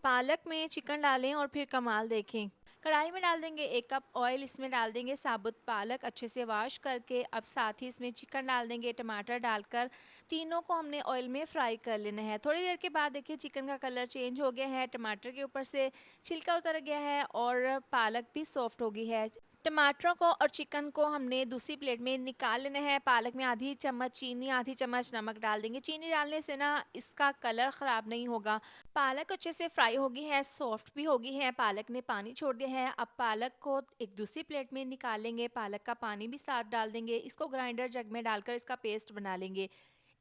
पालक में चिकन डालें और फिर कमाल देखें। कढ़ाई में डाल देंगे 1 कप ऑयल, इसमें डाल देंगे साबुत पालक अच्छे से वॉश करके। अब साथ ही इसमें चिकन डाल देंगे, टमाटर डालकर तीनों को हमने ऑयल में फ्राई कर लेना है। थोड़ी देर के बाद देखिए चिकन का कलर चेंज हो गया है, टमाटर के ऊपर से छिलका उतर गया है और पालक भी सॉफ्ट हो गई है। टमाटरों को और चिकन को हमने दूसरी प्लेट में निकाल लेना है। पालक में आधी चम्मच चीनी, आधी चम्मच नमक डाल देंगे। चीनी डालने से ना इसका कलर ख़राब नहीं होगा। पालक अच्छे से फ्राई हो गई है, सॉफ्ट भी हो गई है, पालक ने पानी छोड़ दिया है। अब पालक को एक दूसरी प्लेट में निकालेंगे, पालक का पानी भी साथ डाल देंगे। इसको ग्राइंडर जग में डालकर इसका पेस्ट बना लेंगे।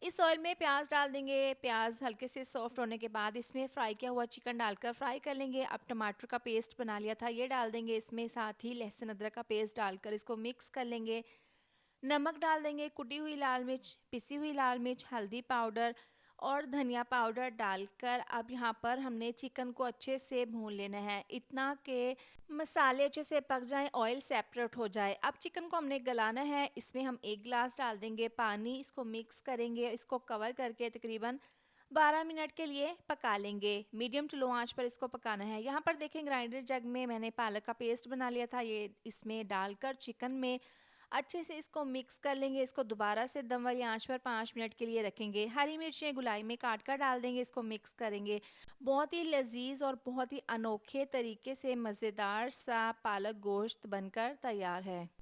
इस ऑयल में प्याज डाल देंगे, प्याज हल्के से सॉफ्ट होने के बाद इसमें फ्राई किया हुआ चिकन डालकर फ्राई कर लेंगे। अब टमाटर का पेस्ट बना लिया था ये डाल देंगे इसमें, साथ ही लहसुन अदरक का पेस्ट डालकर इसको मिक्स कर लेंगे। नमक डाल देंगे, कुटी हुई लाल मिर्च, पिसी हुई लाल मिर्च, हल्दी पाउडर और धनिया पाउडर डालकर अब यहाँ पर हमने चिकन को अच्छे से भून लेना है, इतना कि मसाले अच्छे से पक जाएं, ऑयल सेपरेट हो जाए। अब चिकन को हमने गलाना है, इसमें हम 1 गिलास डाल देंगे पानी, इसको मिक्स करेंगे, इसको कवर करके तकरीबन 12 मिनट के लिए पका लेंगे। मीडियम टू लो आंच पर इसको पकाना है। यहाँ पर देखें ग्राइंडर जग में मैंने पालक का पेस्ट बना लिया था, ये इसमें डालकर चिकन में अच्छे से इसको मिक्स कर लेंगे। इसको दोबारा से दम वाली आंच पर 5 मिनट के लिए रखेंगे। हरी मिर्चें गुलाई में काट कर डाल देंगे, इसको मिक्स करेंगे। बहुत ही लजीज और बहुत ही अनोखे तरीके से मज़ेदार सा पालक गोश्त बनकर तैयार है।